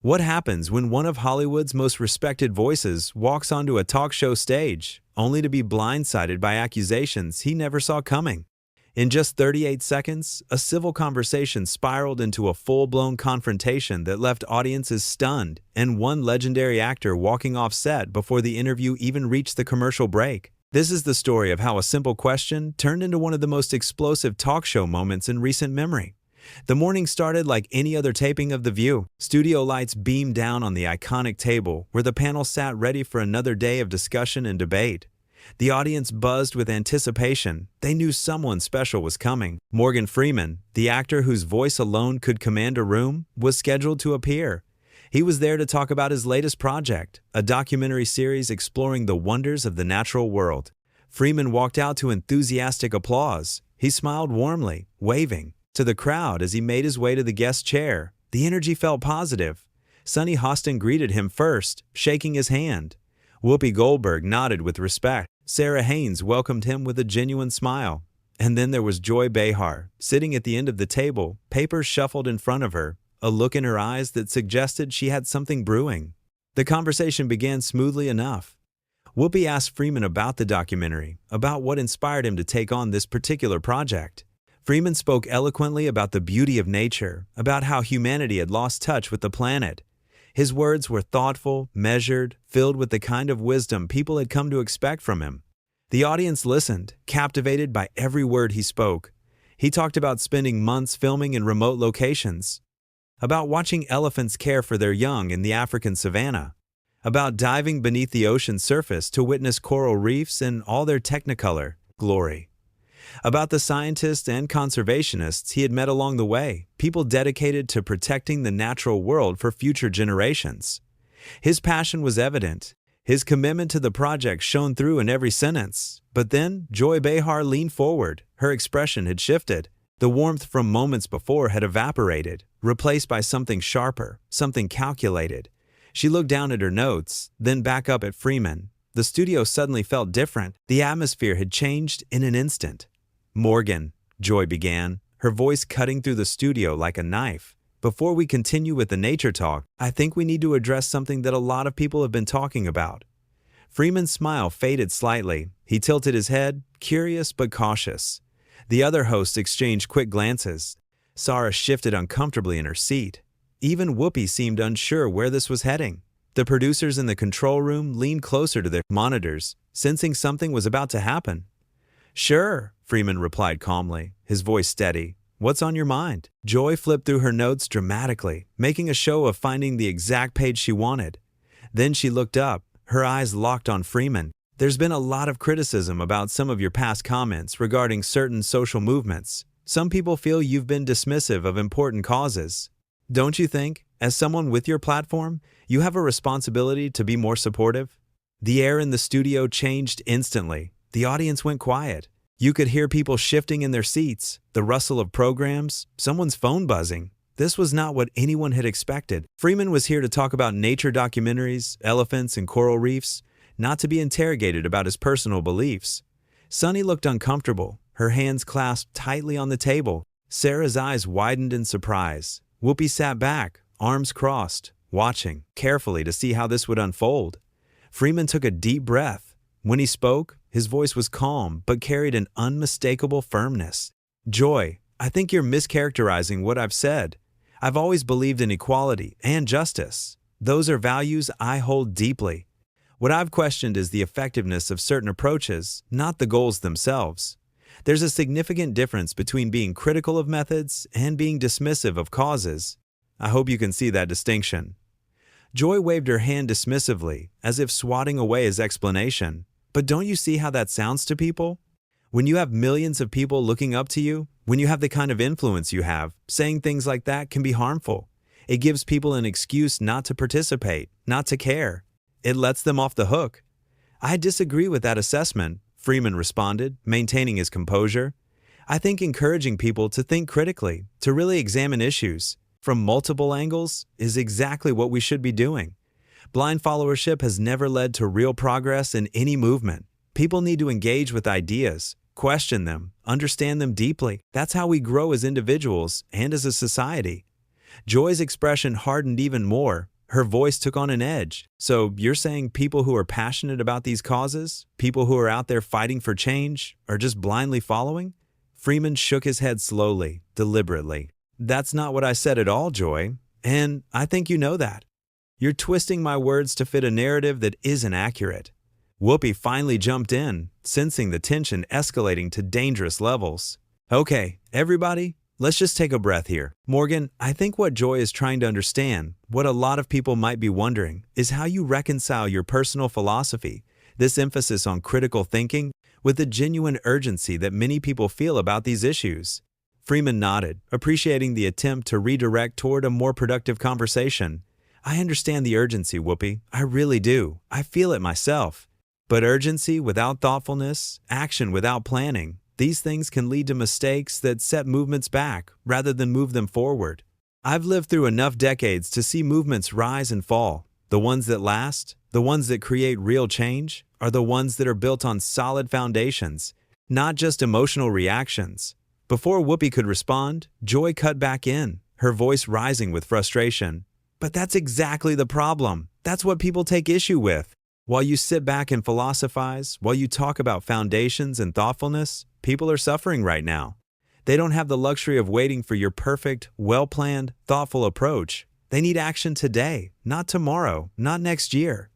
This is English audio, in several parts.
What happens when one of Hollywood's most respected voices walks onto a talk show stage, only to be blindsided by accusations he never saw coming? In just 38 seconds, a civil conversation spiraled into a full-blown confrontation that left audiences stunned, and one legendary actor walking off set before the interview even reached the commercial break. This is the story of how a simple question turned into one of the most explosive talk show moments in recent memory. The morning started like any other taping of The View. Studio lights beamed down on the iconic table where the panel sat ready for another day of discussion and debate. The audience buzzed with anticipation. They knew someone special was coming. Morgan Freeman, the actor whose voice alone could command a room, was scheduled to appear. He was there to talk about his latest project, a documentary series exploring the wonders of the natural world. Freeman walked out to enthusiastic applause. He smiled warmly, waving to the crowd as he made his way to the guest chair. The energy felt positive. Sunny Hostin greeted him first, shaking his hand. Whoopi Goldberg nodded with respect. Sarah Haynes welcomed him with a genuine smile. And then there was Joy Behar, sitting at the end of the table, papers shuffled in front of her, a look in her eyes that suggested she had something brewing. The conversation began smoothly enough. Whoopi asked Freeman about the documentary, about what inspired him to take on this particular project. Freeman spoke eloquently about the beauty of nature, about how humanity had lost touch with the planet. His words were thoughtful, measured, filled with the kind of wisdom people had come to expect from him. The audience listened, captivated by every word he spoke. He talked about spending months filming in remote locations, about watching elephants care for their young in the African savanna, about diving beneath the ocean's surface to witness coral reefs in all their technicolor glory, about the scientists and conservationists he had met along the way, people dedicated to protecting the natural world for future generations. His passion was evident. His commitment to the project shone through in every sentence. But then, Joy Behar leaned forward. Her expression had shifted. The warmth from moments before had evaporated, replaced by something sharper, something calculated. She looked down at her notes, then back up at Freeman. The studio suddenly felt different. The atmosphere had changed in an instant. "Morgan," Joy began, her voice cutting through the studio like a knife. "Before we continue with the nature talk, I think we need to address something that a lot of people have been talking about." Freeman's smile faded slightly. He tilted his head, curious but cautious. The other hosts exchanged quick glances. Sarah shifted uncomfortably in her seat. Even Whoopi seemed unsure where this was heading. The producers in the control room leaned closer to their monitors, sensing something was about to happen. "Sure," Freeman replied calmly, his voice steady. "What's on your mind?" Joy flipped through her notes dramatically, making a show of finding the exact page she wanted. Then she looked up, her eyes locked on Freeman. "There's been a lot of criticism about some of your past comments regarding certain social movements. Some people feel you've been dismissive of important causes. Don't you think, as someone with your platform, you have a responsibility to be more supportive?" The air in the studio changed instantly. The audience went quiet. You could hear people shifting in their seats, the rustle of programs, someone's phone buzzing. This was not what anyone had expected. Freeman was here to talk about nature documentaries, elephants, and coral reefs, not to be interrogated about his personal beliefs. Sunny looked uncomfortable, her hands clasped tightly on the table. Sarah's eyes widened in surprise. Whoopi sat back, arms crossed, watching carefully to see how this would unfold. Freeman took a deep breath. When he spoke, his voice was calm but carried an unmistakable firmness. "Joy, I think you're mischaracterizing what I've said. I've always believed in equality and justice. Those are values I hold deeply. What I've questioned is the effectiveness of certain approaches, not the goals themselves. There's a significant difference between being critical of methods and being dismissive of causes. I hope you can see that distinction." Joy waved her hand dismissively, as if swatting away his explanation. "But don't you see how that sounds to people? When you have millions of people looking up to you, when you have the kind of influence you have, saying things like that can be harmful. It gives people an excuse not to participate, not to care. It lets them off the hook." "I disagree with that assessment," Freeman responded, maintaining his composure. "I think encouraging people to think critically, to really examine issues from multiple angles, is exactly what we should be doing. Blind followership has never led to real progress in any movement. People need to engage with ideas, question them, understand them deeply. That's how we grow as individuals and as a society." Joy's expression hardened even more. Her voice took on an edge. So you're saying people who are passionate about these causes, people who are out there fighting for change, are just blindly following? Freeman shook his head slowly, deliberately. That's not what I said at all, Joy. And I think you know that. You're twisting my words to fit a narrative that isn't accurate. Whoopi finally jumped in, sensing the tension escalating to dangerous levels. Okay, everybody, let's just take a breath here. Morgan, I think what Joy is trying to understand, what a lot of people might be wondering, is how you reconcile your personal philosophy, this emphasis on critical thinking, with the genuine urgency that many people feel about these issues. Freeman nodded, appreciating the attempt to redirect toward a more productive conversation. I understand the urgency, Whoopi. I really do. I feel it myself. But urgency without thoughtfulness, action without planning, these things can lead to mistakes that set movements back rather than move them forward. I've lived through enough decades to see movements rise and fall. The ones that last, the ones that create real change, are the ones that are built on solid foundations, not just emotional reactions. Before Whoopi could respond, Joy cut back in, her voice rising with frustration. But that's exactly the problem. That's what people take issue with. While you sit back and philosophize, while you talk about foundations and thoughtfulness, people are suffering right now. They don't have the luxury of waiting for your perfect, well-planned, thoughtful approach. They need action today, not tomorrow, not next year.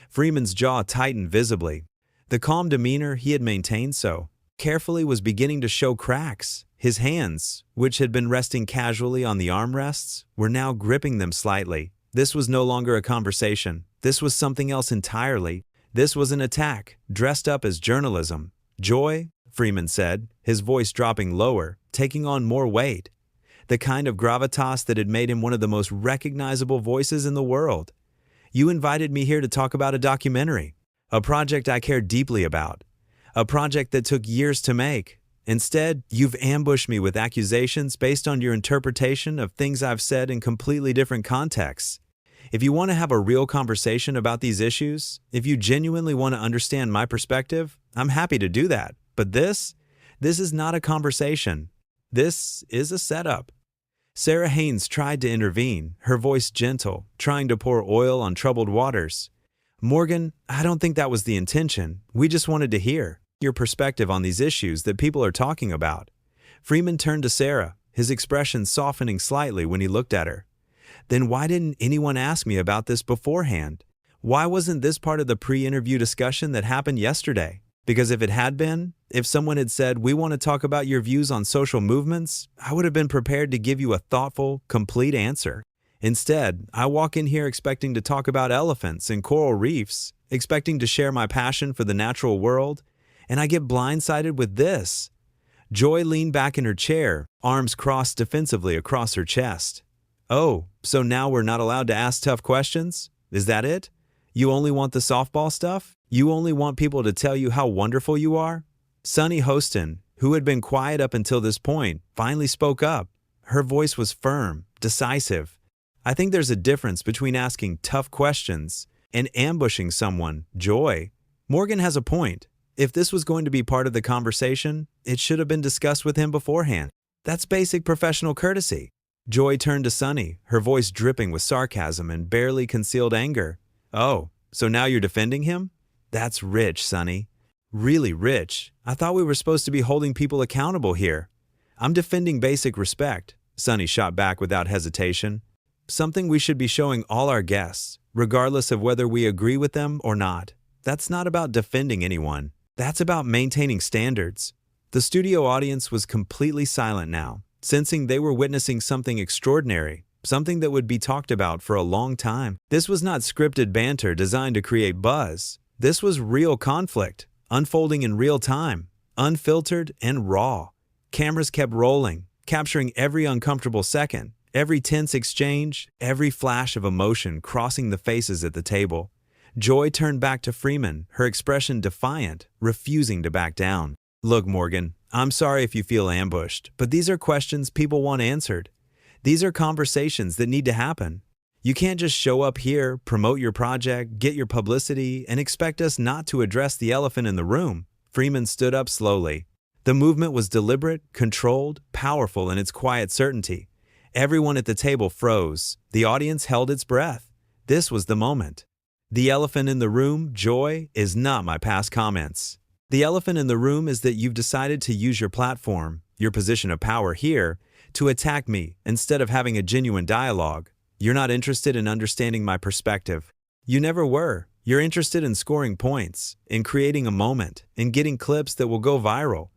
Freeman's jaw tightened visibly. The calm demeanor he had maintained so carefully was beginning to show cracks. His hands, which had been resting casually on the armrests, were now gripping them slightly. This was no longer a conversation. This was something else entirely. This was an attack, dressed up as journalism. Joy, Freeman said, his voice dropping lower, taking on more weight. The kind of gravitas that had made him one of the most recognizable voices in the world. You invited me here to talk about a documentary, a project I care deeply about, a project that took years to make. Instead, you've ambushed me with accusations based on your interpretation of things I've said in completely different contexts. If you want to have a real conversation about these issues, if you genuinely want to understand my perspective, I'm happy to do that. But this is not a conversation. This is a setup. Sarah Haynes tried to intervene, her voice gentle, trying to pour oil on troubled waters. Morgan, I don't think that was the intention. We just wanted to hear your perspective on these issues that people are talking about. Freeman turned to Sarah, his expression softening slightly when he looked at her. Then why didn't anyone ask me about this beforehand? Why wasn't this part of the pre-interview discussion that happened yesterday? Because if it had been, if someone had said, we want to talk about your views on social movements, I would have been prepared to give you a thoughtful, complete answer. Instead, I walk in here expecting to talk about elephants and coral reefs, expecting to share my passion for the natural world, and I get blindsided with this. Joy leaned back in her chair, arms crossed defensively across her chest. Oh, so now we're not allowed to ask tough questions? Is that it? You only want the softball stuff? You only want people to tell you how wonderful you are? Sunny Hostin, who had been quiet up until this point, finally spoke up. Her voice was firm, decisive. I think there's a difference between asking tough questions and ambushing someone, Joy. Morgan has a point. If this was going to be part of the conversation, it should have been discussed with him beforehand. That's basic professional courtesy. Joy turned to Sunny, her voice dripping with sarcasm and barely concealed anger. Oh, so now you're defending him? That's rich, Sunny. Really rich. I thought we were supposed to be holding people accountable here. I'm defending basic respect, Sunny shot back without hesitation. Something we should be showing all our guests, regardless of whether we agree with them or not. That's not about defending anyone. That's about maintaining standards. The studio audience was completely silent now, sensing they were witnessing something extraordinary, something that would be talked about for a long time. This was not scripted banter designed to create buzz. This was real conflict, unfolding in real time, unfiltered and raw. Cameras kept rolling, capturing every uncomfortable second, every tense exchange, every flash of emotion crossing the faces at the table. Joy turned back to Freeman, her expression defiant, refusing to back down. Look, Morgan, I'm sorry if you feel ambushed, but these are questions people want answered. These are conversations that need to happen. You can't just show up here, promote your project, get your publicity, and expect us not to address the elephant in the room. Freeman stood up slowly. The movement was deliberate, controlled, powerful in its quiet certainty. Everyone at the table froze. The audience held its breath. This was the moment. The elephant in the room, Joy, is not my past comments. The elephant in the room is that you've decided to use your platform, your position of power here, to attack me instead of having a genuine dialogue. You're not interested in understanding my perspective. You never were. You're interested in scoring points, in creating a moment, in getting clips that will go viral.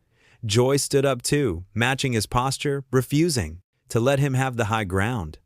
Joy stood up too, matching his posture, refusing to let him have the high ground.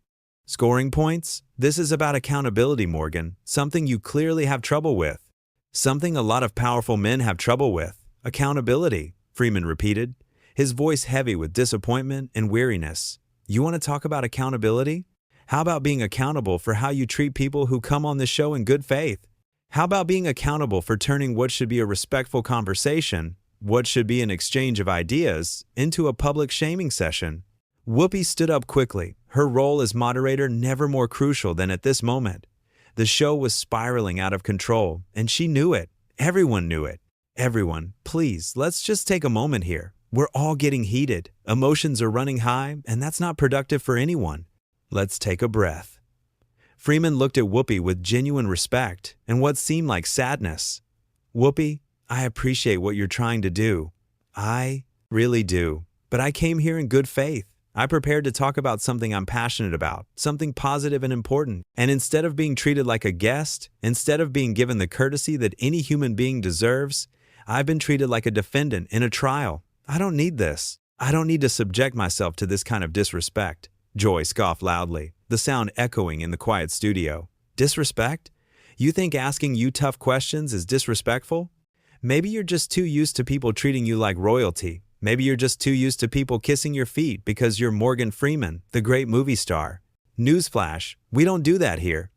Scoring points? This is about accountability, Morgan, something you clearly have trouble with. Something a lot of powerful men have trouble with. Accountability, Freeman repeated, his voice heavy with disappointment and weariness. You want to talk about accountability? How about being accountable for how you treat people who come on this show in good faith? How about being accountable for turning what should be a respectful conversation, what should be an exchange of ideas, into a public shaming session? Whoopi stood up quickly, her role as moderator never more crucial than at this moment. The show was spiraling out of control, and she knew it. Everyone knew it. Everyone, please, let's just take a moment here. We're all getting heated. Emotions are running high, and that's not productive for anyone. Let's take a breath. Freeman looked at Whoopi with genuine respect and what seemed like sadness. Whoopi, I appreciate what you're trying to do. I really do. But I came here in good faith. I prepared to talk about something I'm passionate about, something positive and important. And instead of being treated like a guest, instead of being given the courtesy that any human being deserves, I've been treated like a defendant in a trial. I don't need this. I don't need to subject myself to this kind of disrespect. Joy scoffed loudly, the sound echoing in the quiet studio. Disrespect? You think asking you tough questions is disrespectful? Maybe you're just too used to people treating you like royalty. Maybe you're just too used to people kissing your feet because you're Morgan Freeman, the great movie star. Newsflash, we don't do that here.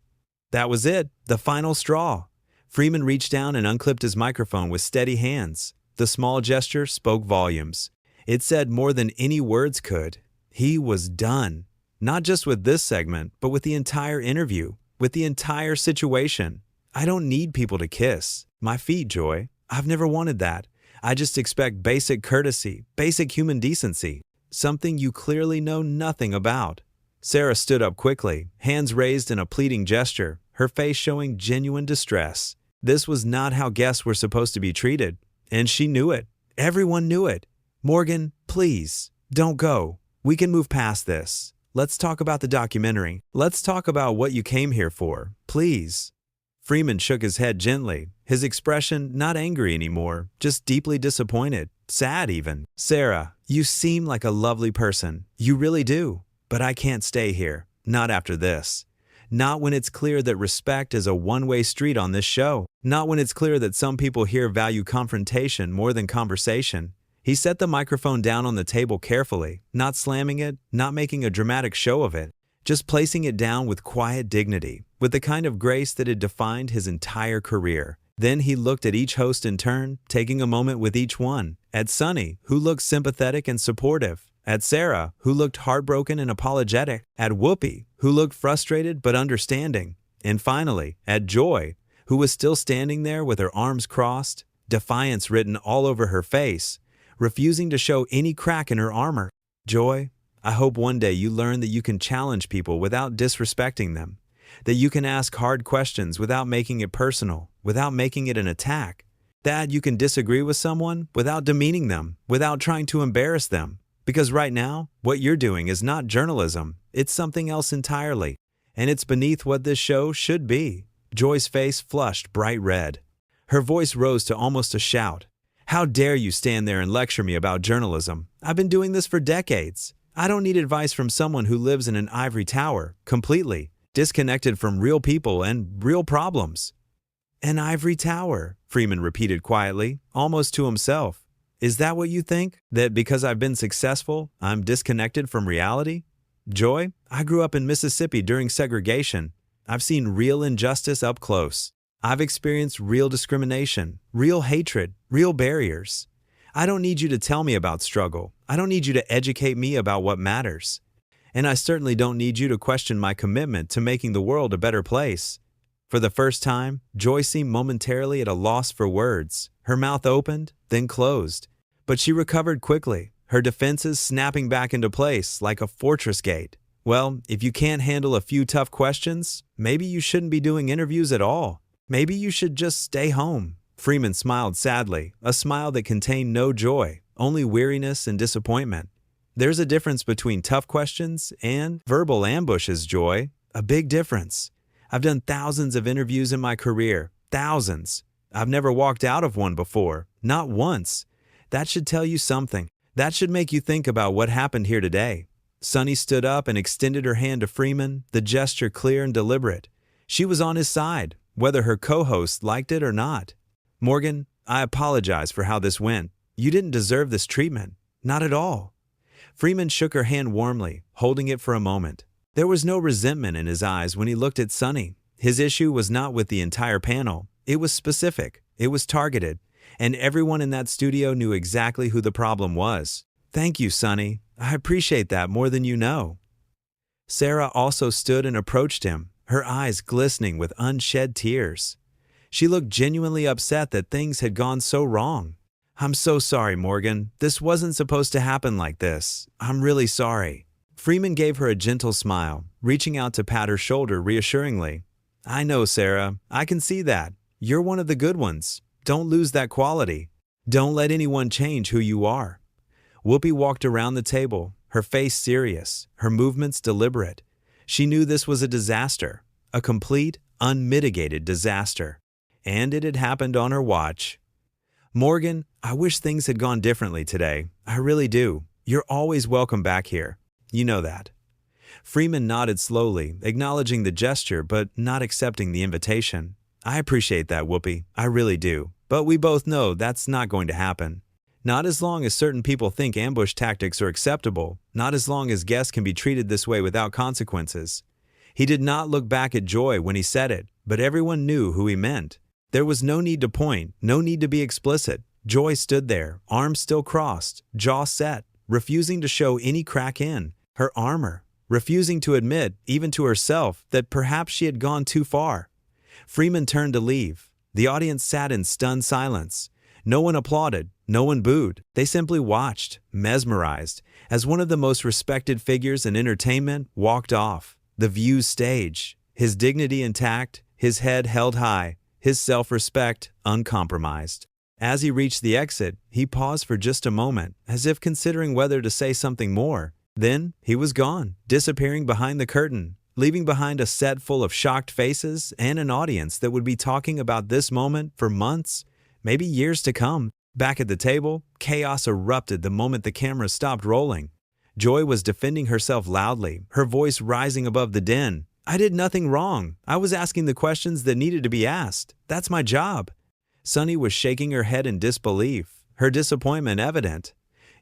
That was it, the final straw. Freeman reached down and unclipped his microphone with steady hands. The small gesture spoke volumes. It said more than any words could. He was done. Not just with this segment, but with the entire interview, with the entire situation. I don't need people to kiss my feet, Joy. I've never wanted that. I just expect basic courtesy, basic human decency, something you clearly know nothing about. Sarah stood up quickly, hands raised in a pleading gesture, her face showing genuine distress. This was not how guests were supposed to be treated, and she knew it. Everyone knew it. Morgan, please, don't go. We can move past this. Let's talk about the documentary. Let's talk about what you came here for, please. Freeman shook his head gently, his expression not angry anymore, just deeply disappointed, sad even. Sarah, you seem like a lovely person. You really do. But I can't stay here. Not after this. Not when it's clear that respect is a one-way street on this show. Not when it's clear that some people here value confrontation more than conversation. He set the microphone down on the table carefully, not slamming it, not making a dramatic show of it, just placing it down with quiet dignity, with the kind of grace that had defined his entire career. Then he looked at each host in turn, taking a moment with each one. At Sunny, who looked sympathetic and supportive. At Sarah, who looked heartbroken and apologetic. At Whoopi, who looked frustrated but understanding. And finally, at Joy, who was still standing there with her arms crossed, defiance written all over her face, refusing to show any crack in her armor. Joy, I hope one day you learn that you can challenge people without disrespecting them, that you can ask hard questions without making it personal, without making it an attack, that you can disagree with someone without demeaning them, without trying to embarrass them. Because right now, what you're doing is not journalism, it's something else entirely, and it's beneath what this show should be. Joy's face flushed bright red. Her voice rose to almost a shout. How dare you stand there and lecture me about journalism? I've been doing this for decades. I don't need advice from someone who lives in an ivory tower, completely disconnected from real people and real problems. An ivory tower, Freeman repeated quietly, almost to himself. Is that what you think? That because I've been successful, I'm disconnected from reality? Joy, I grew up in Mississippi during segregation. I've seen real injustice up close. I've experienced real discrimination, real hatred, real barriers. I don't need you to tell me about struggle. I don't need you to educate me about what matters. And I certainly don't need you to question my commitment to making the world a better place. For the first time, Joy seemed momentarily at a loss for words. Her mouth opened, then closed. But she recovered quickly, her defenses snapping back into place like a fortress gate. Well, if you can't handle a few tough questions, maybe you shouldn't be doing interviews at all. Maybe you should just stay home. Freeman smiled sadly, a smile that contained no joy, only weariness and disappointment. There's a difference between tough questions and verbal ambushes, Joy. A big difference. I've done thousands of interviews in my career. Thousands. I've never walked out of one before. Not once. That should tell you something. That should make you think about what happened here today. Sunny stood up and extended her hand to Freeman, the gesture clear and deliberate. She was on his side, whether her co-host liked it or not. Morgan, I apologize for how this went. You didn't deserve this treatment. Not at all. Freeman shook her hand warmly, holding it for a moment. There was no resentment in his eyes when he looked at Sunny. His issue was not with the entire panel. It was specific. It was targeted. And everyone in that studio knew exactly who the problem was. Thank you, Sunny. I appreciate that more than you know. Sarah also stood and approached him, her eyes glistening with unshed tears. She looked genuinely upset that things had gone so wrong. I'm so sorry, Morgan. This wasn't supposed to happen like this. I'm really sorry. Freeman gave her a gentle smile, reaching out to pat her shoulder reassuringly. I know, Sarah. I can see that. You're one of the good ones. Don't lose that quality. Don't let anyone change who you are. Whoopi walked around the table, her face serious, her movements deliberate. She knew this was a disaster, a complete, unmitigated disaster. And it had happened on her watch. Morgan, I wish things had gone differently today. I really do. You're always welcome back here. You know that. Freeman nodded slowly, acknowledging the gesture but not accepting the invitation. I appreciate that, Whoopi. I really do. But we both know that's not going to happen. Not as long as certain people think ambush tactics are acceptable, not as long as guests can be treated this way without consequences. He did not look back at Joy when he said it, but everyone knew who he meant. There was no need to point, no need to be explicit. Joy stood there, arms still crossed, jaw set, refusing to show any crack in her armor, refusing to admit, even to herself, that perhaps she had gone too far. Freeman turned to leave. The audience sat in stunned silence. No one applauded, no one booed. They simply watched, mesmerized, as one of the most respected figures in entertainment walked off the View's stage, his dignity intact, his head held high, his self-respect uncompromised. As he reached the exit, he paused for just a moment, as if considering whether to say something more. Then he was gone, disappearing behind the curtain, leaving behind a set full of shocked faces and an audience that would be talking about this moment for months, maybe years to come. Back at the table, chaos erupted the moment the camera stopped rolling. Joy was defending herself loudly, her voice rising above the din. I did nothing wrong. I was asking the questions that needed to be asked. That's my job. Sunny was shaking her head in disbelief, her disappointment evident.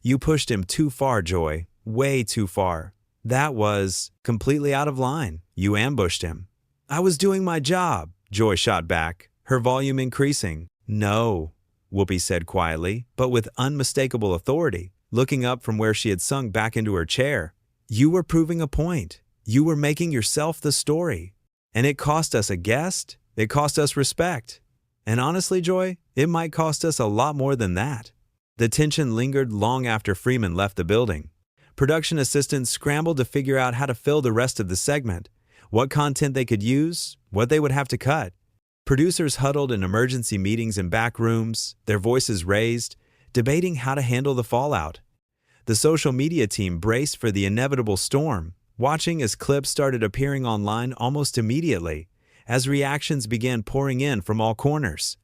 You pushed him too far, Joy. Way too far. That was completely out of line. You ambushed him. I was doing my job, Joy shot back, her volume increasing. No, Whoopi said quietly, but with unmistakable authority, looking up from where she had sunk back into her chair. You were proving a point. You were making yourself the story. And it cost us a guest. It cost us respect. And honestly, Joy, it might cost us a lot more than that. The tension lingered long after Freeman left the building. Production assistants scrambled to figure out how to fill the rest of the segment, what content they could use, what they would have to cut. Producers huddled in emergency meetings in back rooms, their voices raised, debating how to handle the fallout. The social media team braced for the inevitable storm, watching as clips started appearing online almost immediately, as reactions began pouring in from all corners.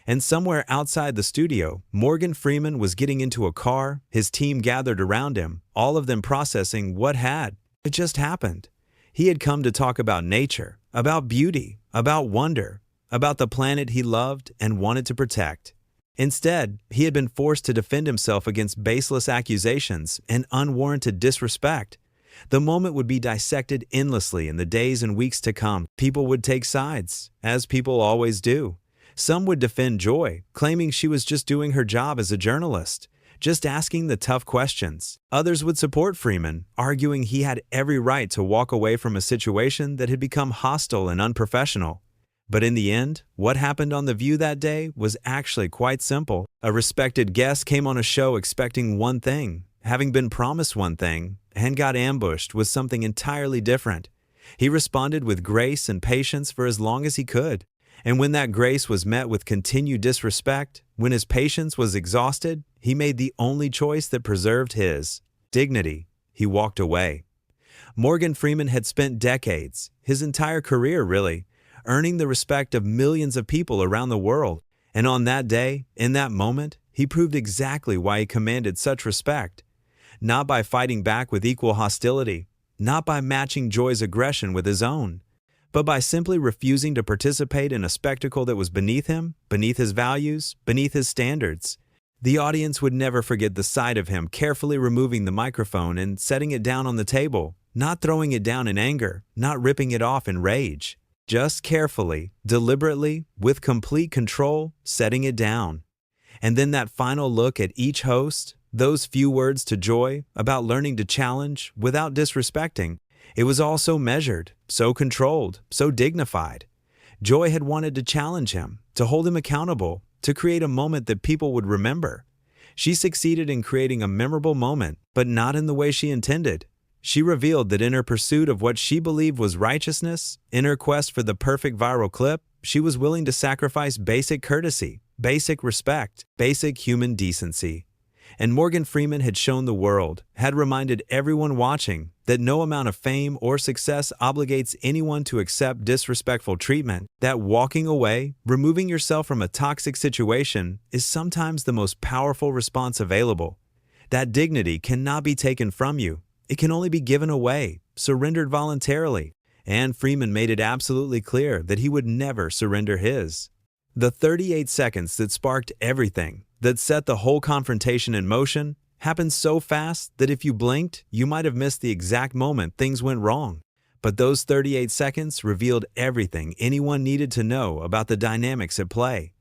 And somewhere outside the studio, Morgan Freeman was getting into a car, his team gathered around him, all of them processing what had just happened. He had come to talk about nature, about beauty, about wonder, about the planet he loved and wanted to protect. Instead, he had been forced to defend himself against baseless accusations and unwarranted disrespect. The moment would be dissected endlessly in the days and weeks to come. People would take sides, as people always do. Some would defend Joy, claiming she was just doing her job as a journalist, just asking the tough questions. Others would support Freeman, arguing he had every right to walk away from a situation that had become hostile and unprofessional. But in the end, what happened on The View that day was actually quite simple. A respected guest came on a show expecting one thing, having been promised one thing, and got ambushed with something entirely different. He responded with grace and patience for as long as he could. And when that grace was met with continued disrespect, when his patience was exhausted, he made the only choice that preserved his dignity. He walked away. Morgan Freeman had spent decades, his entire career really, earning the respect of millions of people around the world. And on that day, in that moment, he proved exactly why he commanded such respect. Not by fighting back with equal hostility, not by matching Joy's aggression with his own, but by simply refusing to participate in a spectacle that was beneath him, beneath his values, beneath his standards. The audience would never forget the sight of him carefully removing the microphone and setting it down on the table, not throwing it down in anger, not ripping it off in rage. Just carefully, deliberately, with complete control, setting it down. And then that final look at each host, those few words to Joy about learning to challenge without disrespecting. It was all so measured, so controlled, so dignified. Joy had wanted to challenge him, to hold him accountable, to create a moment that people would remember. She succeeded in creating a memorable moment, but not in the way she intended. She revealed that in her pursuit of what she believed was righteousness, in her quest for the perfect viral clip, she was willing to sacrifice basic courtesy, basic respect, basic human decency. And Morgan Freeman had shown the world, had reminded everyone watching, that no amount of fame or success obligates anyone to accept disrespectful treatment, that walking away, removing yourself from a toxic situation, is sometimes the most powerful response available. That dignity cannot be taken from you. It can only be given away, surrendered voluntarily, and Freeman made it absolutely clear that he would never surrender his. The 38 seconds that sparked everything, that set the whole confrontation in motion, happened so fast that if you blinked, you might have missed the exact moment things went wrong. But those 38 seconds revealed everything anyone needed to know about the dynamics at play,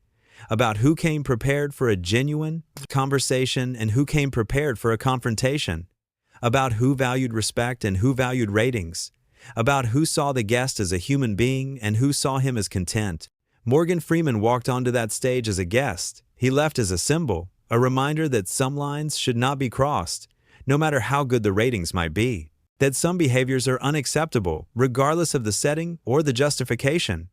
about who came prepared for a genuine conversation and who came prepared for a confrontation, about who valued respect and who valued ratings, about who saw the guest as a human being and who saw him as content. Morgan Freeman walked onto that stage as a guest. He left as a symbol, a reminder that some lines should not be crossed, no matter how good the ratings might be, that some behaviors are unacceptable, regardless of the setting or the justification.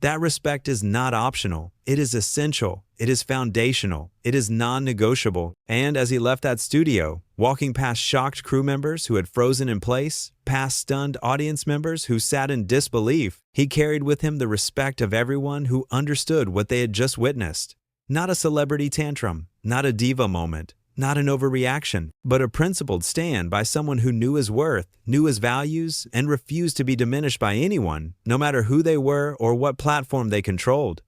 That respect is not optional. It is essential. It is foundational. It is non-negotiable. And as he left that studio, walking past shocked crew members who had frozen in place, past stunned audience members who sat in disbelief, he carried with him the respect of everyone who understood what they had just witnessed. Not a celebrity tantrum, not a diva moment, not an overreaction, but a principled stand by someone who knew his worth, knew his values, and refused to be diminished by anyone, no matter who they were or what platform they controlled.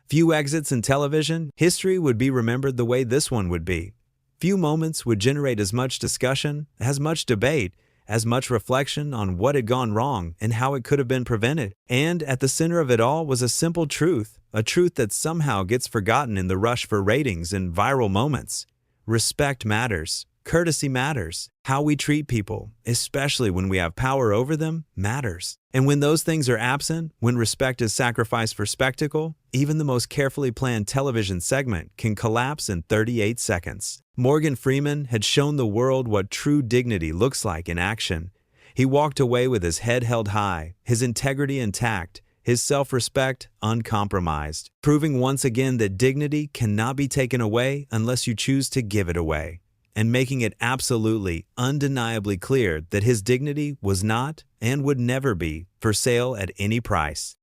Few exits in television, history would be remembered the way this one would be. Few moments would generate as much discussion, as much debate, as much reflection on what had gone wrong and how it could have been prevented. And at the center of it all was a simple truth, a truth that somehow gets forgotten in the rush for ratings and viral moments. Respect matters. Courtesy matters. How we treat people, especially when we have power over them, matters. And when those things are absent, when respect is sacrificed for spectacle, even the most carefully planned television segment can collapse in 38 seconds. Morgan Freeman had shown the world what true dignity looks like in action. He walked away with his head held high, his integrity intact, his self-respect uncompromised, proving once again that dignity cannot be taken away unless you choose to give it away, and making it absolutely, undeniably clear that his dignity was not and would never be for sale at any price.